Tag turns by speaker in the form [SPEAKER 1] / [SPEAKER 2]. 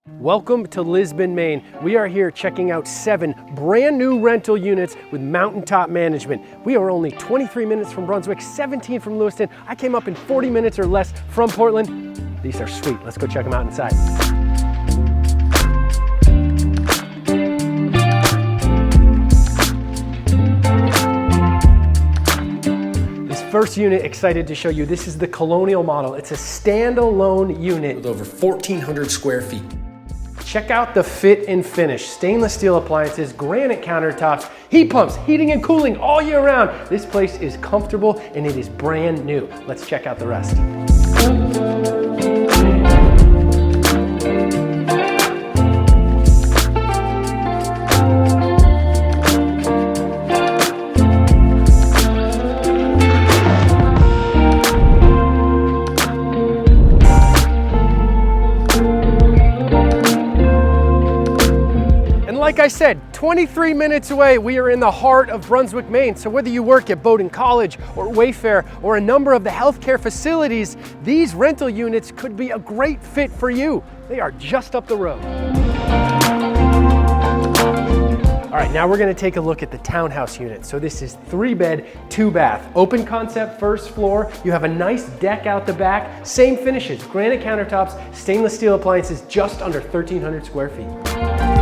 [SPEAKER 1] Welcome to Lisbon, Maine. We are here checking out 7 brand new rental units with mountaintop management. We are only 23 minutes from Brunswick, 17 from Lewiston. I came up in 40 minutes or less from Portland. These are sweet. Let's go check them out inside. First unit, excited to show you. This is the Colonial model. It's a standalone unit with over 1,400 square feet. Check out the fit and finish. Stainless steel appliances, granite countertops, heat pumps, heating and cooling all year round. This place is comfortable and it is brand new. Let's check out the rest. Like I said, 23 minutes away, we are in the heart of Brunswick, Maine. So whether you work at Bowdoin College or Wayfair or a number of the healthcare facilities, these rental units could be a great fit for you. They are just up the road. All right, now we're gonna take a look at the townhouse unit. So this is 3-bed, 2-bath, open concept first floor. You have a nice deck out the back, same finishes, granite countertops, stainless steel appliances, just under 1,300 square feet.